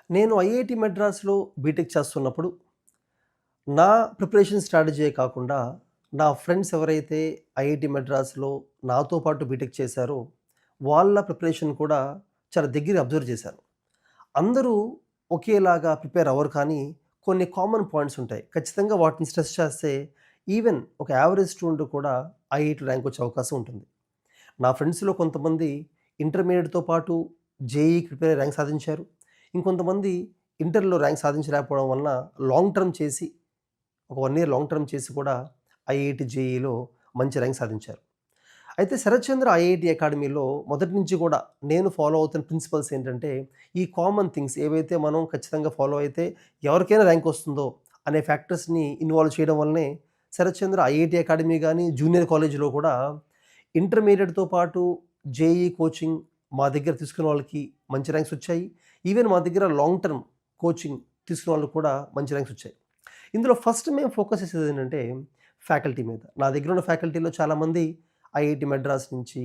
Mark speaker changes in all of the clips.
Speaker 1: నేను IIT మద్రాస్‌లో BTech చేస్తున్నప్పుడు, నా ప్రిపరేషన్ స్ట్రాటజీయే కాకుండా, నా ఫ్రెండ్స్ ఎవరైతే ఐఐటి మద్రాస్‌లో నాతో పాటు బీటెక్ చేశారో, వాళ్ళ ప్రిపరేషన్ కూడా చాలా దగ్గరగా అబ్జర్వ్ చేశాను. అందరూ ఒకేలాగా ప్రిపేర్ అవ్వరు కానీ, కొన్ని కామన్ పాయింట్స్ ఉంటాయి. ఖచ్చితంగా వాటిని స్ట్రెస్ చేస్తే, ఈవెన్ ఒక యావరేజ్ స్టూడెంట్ కూడా ఐఐటి ర్యాంక్ వచ్చే అవకాశం ఉంటుంది. నా ఫ్రెండ్స్‌లో కొంతమంది ఇంటర్మీడియేట్‌తో పాటు జేఈఈకి ప్రిపేర్ అయ్యి ర్యాంక్ సాధించారు. ఇంకొంతమంది ఇంటర్‌లో ర్యాంక్ సాధించలేకపోవడం వలన లాంగ్ టర్మ్ చేసి, ఒక 1 ఇయర్ లాంగ్ టర్మ్ చేసి కూడా ఐఐటి, జేఈఈలో మంచి ర్యాంక్ సాధించారు. అయితే శరత్ చంద్ర ఐఐటి అకాడమీలో మొదటి నుంచి కూడా నేను ఫాలో అవుతున్న ప్రిన్సిపల్స్ ఏంటంటే, ఈ కామన్ థింగ్స్ ఏవైతే మనం ఖచ్చితంగా ఫాలో అయితే ఎవరికైనా ర్యాంక్ వస్తుందో అనే ఫ్యాక్టర్స్‌ని ఇన్వాల్వ్ చేయడం వల్లనే శరత్ చంద్ర ఐఐటి అకాడమీ గాని, జూనియర్ కాలేజ్‌లో కూడా ఇంటర్మీడియేట్‌తో పాటు జేఈఈ కోచింగ్ మా దగ్గర తీసుకున్న వాళ్ళకి మంచి ర్యాంక్స్ వచ్చాయి. ఈవెన్ మా దగ్గర లాంగ్ టర్మ్ కోచింగ్ తీసుకున్న వాళ్ళకి కూడా మంచి ర్యాంక్స్ వచ్చాయి. ఇందులో ఫస్ట్ మేము ఫోకస్ చేసేది ఏంటంటే ఫ్యాకల్టీ మీద. నా దగ్గర ఉన్న ఫ్యాకల్టీలో చాలామంది ఐఐటి మద్రాస్ నుంచి,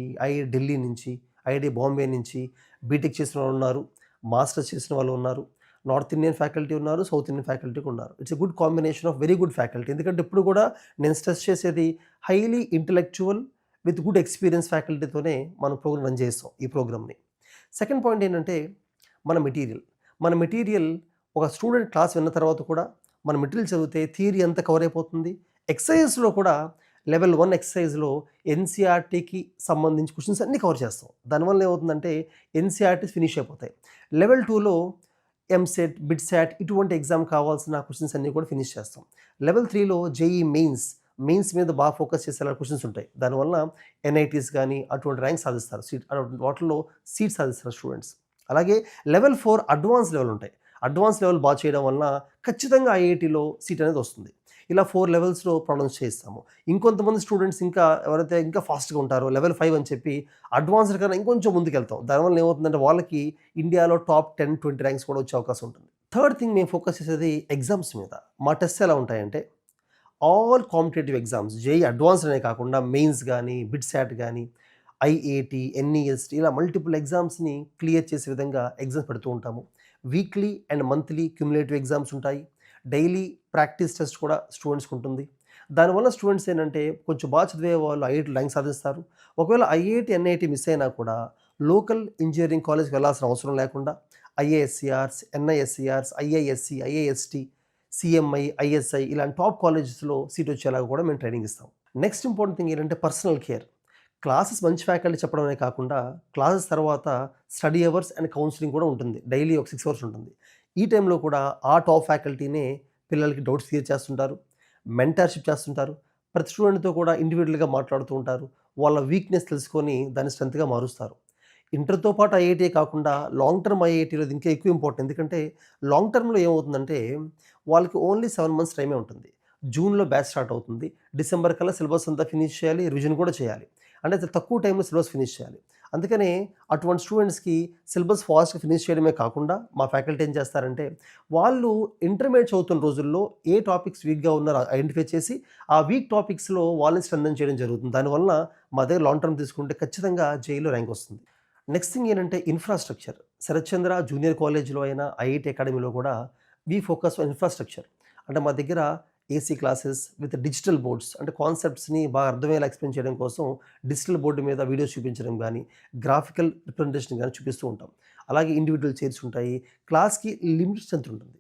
Speaker 1: ఢిల్లీ నుంచి, ఐఐటి బాంబే నుంచి బీటెక్ చేసిన వాళ్ళు ఉన్నారు. మాస్టర్స్ చేసిన వాళ్ళు ఉన్నారు. నార్త్ ఇండియన్ ఫ్యాకల్టీ ఉన్నారు. సౌత్ ఇండియన్ ఫ్యాకల్టీ ఉన్నారు. It's a good combination of very good faculty. ఎందుకంటే ఇప్పుడు కూడా నేను స్ట్రెస్ చేసేది highly intellectual with good experience ఫ్యాకల్టీతోనే మనం ప్రోగ్రామ్ రన్ చేస్తాం ఈ ప్రోగ్రామ్‌ని. సెకండ్ పాయింట్ ఏంటంటే మన మెటీరియల్. మన మెటీరియల్ ఒక స్టూడెంట్ క్లాస్ విన్న తర్వాత కూడా మన మెటీరియల్ చదివితే థియరీ అంతా కవర్ అయిపోతుంది. ఎక్సర్సైజ్‌లో కూడా లెవెల్ 1 ఎక్సర్సైజ్‌లో ఎన్‌సీఈఆర్‌టీకి సంబంధించి క్వెషన్స్ అన్నీ కవర్ చేస్తాం. దానివల్ల ఏమవుతుందంటే ఎన్‌సీఈఆర్‌టీస్ ఫినిష్ అయిపోతాయి. లెవెల్ 2లో ఎంసెట్, బిట్‌సాట్ ఇటువంటి ఎగ్జామ్ కావాల్సిన క్వెషన్స్ అన్నీ కూడా ఫినిష్ చేస్తాం. లెవెల్ 3లో జేఈఈ మెయిన్స్ మీద బాగా ఫోకస్ చేసేలా క్వెషన్స్ ఉంటాయి. దానివల్ల ఎన్ఐటీస్ గానీ అటువంటి ర్యాంక్ సాధిస్తారు. వాటిల్లో సీట్ సాధిస్తారు స్టూడెంట్స్. అలాగే లెవెల్ 4 అడ్వాన్స్ లెవెల్ ఉంటాయి. అడ్వాన్స్ లెవెల్ బాగా చేయడం వలన ఖచ్చితంగా ఐఐటీలో సీట్ అనేది వస్తుంది. ఇలా 4 లెవెల్స్‌లో ప్రాబ్లమ్స్ చేయిస్తాము. ఇంకొంతమంది స్టూడెంట్స్ ఎవరైతే ఇంకా ఫాస్ట్‌గా ఉంటారో లెవెల్ 5 అని చెప్పి అడ్వాన్స్డ్ కన్నా ఇంకొంచెం ముందుకెళ్తాం. దానివల్ల ఏమవుతుందంటే వాళ్ళకి ఇండియాలో టాప్ 10, 20 ర్యాంక్స్ కూడా వచ్చే అవకాశం ఉంటుంది. థర్డ్ థింగ్ మేము ఫోకస్ చేసేది ఎగ్జామ్స్ మీద. మా టెస్ట్స్ ఎలా ఉంటాయంటే all competitive exams JEE advanced అనే కాకుండా మెయిన్స్ గానీ, బిట్‌సాట్ గానీ, ఐఏటీ, ఎన్ఈఎస్టీ ఇలా మల్టిపుల్ ఎగ్జామ్స్‌ని క్లియర్ చేసే విధంగా ఎగ్జామ్స్ పెడుతూ ఉంటాము. Weekly and monthly cumulative exams ఉంటాయి. డైలీ ప్రాక్టీస్ టెస్ట్ కూడా స్టూడెంట్స్‌కి ఉంటుంది. దానివల్ల స్టూడెంట్స్ ఏంటంటే కొంచెం బాగా చదివే వాళ్ళు ఐఐటీలో ర్యాంక్ సాధిస్తారు. ఒకవేళ ఐఐటీ, ఎన్ఐటీ మిస్ అయినా కూడా లోకల్ ఇంజినీరింగ్ కాలేజ్‌కి వెళ్ళాల్సిన అవసరం లేకుండా ఐఏఎస్సీఆర్స్, ఎన్ఐఎస్సీఆర్స్, ఐఐఎస్సీ, ఐఏఎస్టీ, సీఎంఐ, ఐఎస్ఐ ఇలాంటి టాప్ కాలేజెస్‌లో సీట్ వచ్చేలాగా కూడా మేము ట్రైనింగ్ ఇస్తాం. నెక్స్ట్ ఇంపార్టెంట్ థింగ్ ఏంటంటే పర్సనల్ కేర్. క్లాసెస్ మంచి ఫ్యాకల్టీ చెప్పడమే కాకుండా క్లాసెస్ తర్వాత స్టడీ అవర్స్ అండ్ కౌన్సిలింగ్ కూడా ఉంటుంది. డైలీ ఒక 6 అవర్స్ ఉంటుంది. ఈ టైంలో కూడా ఆ టాప్ ఫ్యాకల్టీనే పిల్లలకి డౌట్స్ క్లియర్ చేస్తుంటారు. మెంటర్‌షిప్ చేస్తుంటారు. ప్రతి స్టూడెంట్‌తో కూడా ఇండివిడ్యువల్‌గా మాట్లాడుతూ ఉంటారు. వాళ్ళ వీక్‌నెస్ తెలుసుకొని దాన్ని స్ట్రెంగ్త్‌గా మారుస్తారు. ఇంటర్‌తో పాటు ఐఐటీయే కాకుండా లాంగ్ టర్మ్ ఐఐటీలో ఇది ఇంకా ఎక్కువ ఇంపార్టెంట్. ఎందుకంటే లాంగ్ టర్మ్‌లో ఏమవుతుందంటే వాళ్ళకి ఓన్లీ 7 మంత్స్ టైమే ఉంటుంది. జూన్‌లో బ్యాచ్ స్టార్ట్ అవుతుంది. డిసెంబర్ కల్లా సిలబస్ అంతా ఫినిష్ చేయాలి. రివిజన్ కూడా చేయాలి. అంటే తక్కువ టైంలో సిలబస్ ఫినిష్ చేయాలి. అందుకనే అటువంటి స్టూడెంట్స్‌కి సిలబస్ ఫాస్ట్‌గా ఫినిష్ చేయడమే కాకుండా మా ఫ్యాకల్టీ ఏం చేస్తారంటే వాళ్ళు ఇంటర్మీడియేట్ చదువుతున్న రోజుల్లో ఏ టాపిక్స్ వీక్‌గా ఉన్నారో ఐడెంటిఫై చేసి ఆ వీక్ టాపిక్స్‌లో వాళ్ళని స్ట్రెంథెన్ చేయడం జరుగుతుంది. దానివల్ల మా దగ్గర లాంగ్ టర్మ్ తీసుకుంటే ఖచ్చితంగా జేఈఈలో ర్యాంక్ వస్తుంది. నెక్స్ట్ థింగ్ ఏంటంటే ఇన్‌ఫ్రాస్ట్రక్చర్. శరత్ చంద్ర జూనియర్ కాలేజ్‌లో అయినా, ఐఐటీ అకాడమీలో కూడా వి ఫోకస్ ఆన్ ఇన్‌ఫ్రాస్ట్రక్చర్. అంటే మా దగ్గర AC classes with digital boards అంటే కాన్సెప్ట్స్‌ని బాగా అర్థమయ్యేలా ఎక్స్‌ప్లెయిన్ చేయడం కోసం డిజిటల్ బోర్డ్ మీద వీడియోస్ చూపించడం గానీ, గ్రాఫికల్ రిప్రజెంటేషన్ గానీ చూపిస్తూ ఉంటాం. అలాగే ఇండివిడ్యువల్ చైర్స్ ఉంటాయి. క్లాస్‌కి లిమిటెడ్ స్ట్రెంత్ ఉంటుంది.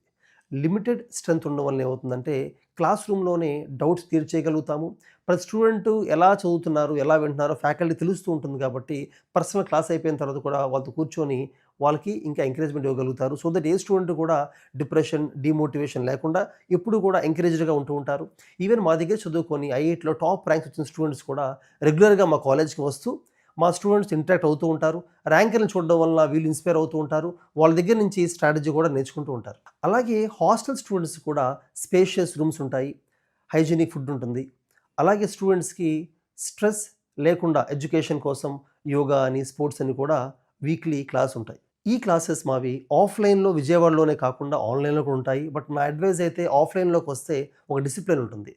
Speaker 1: లిమిటెడ్ స్ట్రెంత్ ఉండడం వల్ల ఏమవుతుందంటే క్లాస్ రూమ్‌లోనే డౌట్స్ క్లియర్ చేయగలుగుతాము. ప్రతి స్టూడెంటు ఎలా చదువుతున్నారు, ఎలా వింటున్నారో ఫ్యాకల్టీ తెలుస్తూ ఉంటుంది కాబట్టి పర్సనల్ క్లాస్ అయిపోయిన తర్వాత కూడా వాళ్ళతో కూర్చొని వాళ్ళకి ఇంకా ఎంకరేజ్‌మెంట్ ఇవ్వగలుగుతారు. సో దట్ ఏ స్టూడెంట్ కూడా డిప్రెషన్, డీమోటివేషన్ లేకుండా ఎప్పుడు కూడా ఎంకరేజ్డ్‌గా ఉంటూ ఉంటారు. ఈవెన్ మా దగ్గర చదువుకొని ఐఐటీలో టాప్ ర్యాంక్స్ వచ్చిన స్టూడెంట్స్ కూడా రెగ్యులర్‌గా మా కాలేజ్‌కి వస్తూ మా స్టూడెంట్స్ ఇంటరాక్ట్ అవుతూ ఉంటారు. ర్యాంకులను చూడడం వల్ల వీళ్ళు ఇన్‌స్పైర్ అవుతూ ఉంటారు. వాళ్ళ దగ్గర నుంచి స్ట్రాటజీ కూడా నేర్చుకుంటూ ఉంటారు. అలాగే హాస్టల్ స్టూడెంట్స్ కూడా స్పేషియస్ రూమ్స్ ఉంటాయి. హైజీనిక్ ఫుడ్ ఉంటుంది. అలాగే స్టూడెంట్స్‌కి స్ట్రెస్ లేకుండా ఎడ్యుకేషన్ కోసం యోగా అని, స్పోర్ట్స్ అని కూడా వీక్లీ క్లాస్ ఉంటాయి. ఈ క్లాసెస్ మావి ఆఫ్‌లైన్‌లో విజయవాడలోనే కాకుండా ఆన్‌లైన్‌లో కూడా ఉంటాయి. బట్ నా అడ్వైస్ అయితే ఆఫ్‌లైన్‌లోకొస్తే ఒక డిసిప్లిన్ ఉంటుంది.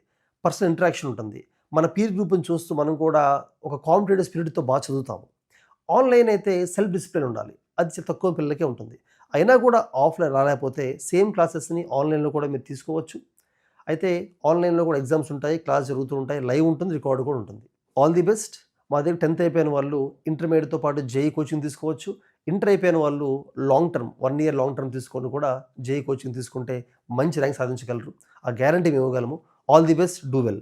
Speaker 1: పర్సనల్ ఇంటరాక్షన్ ఉంటుంది. మన పీర్ గ్రూప్‌ని చూస్తూ మనం కూడా ఒక కాంపిటీటివ్ స్పిరిట్‌తో చదువుతాము. ఆన్‌లైన్ అయితే సెల్ఫ్ డిసిప్లిన్ ఉండాలి. అది తక్కువ పిల్లలకే ఉంటుంది. అయినా కూడా ఆఫ్లైన్ రాలేకపోతే సేమ్ క్లాసెస్ని ఆన్లైన్లో కూడా మీరు తీసుకోవచ్చు. అయితే ఆన్లైన్లో కూడా ఎగ్జామ్స్ ఉంటాయి, క్లాస్ జరుగుతూ ఉంటాయి, లైవ్ ఉంటుంది, రికార్డ్ కూడా ఉంటుంది. All the best. మా దగ్గర 10th అయిపోయిన వాళ్ళు ఇంటర్మీడియట్తో పాటు జేఈ కోచింగ్ తీసుకోవచ్చు. ఇంటర్ అయిపోయిన వాళ్ళు long term 1 year long term తీసుకొని కూడా జేఈ కోచింగ్ తీసుకుంటే మంచి ర్యాంక్ సాధించగలరు. ఆ గ్యారంటీ మేము ఇవ్వగలము. All the best. Do well.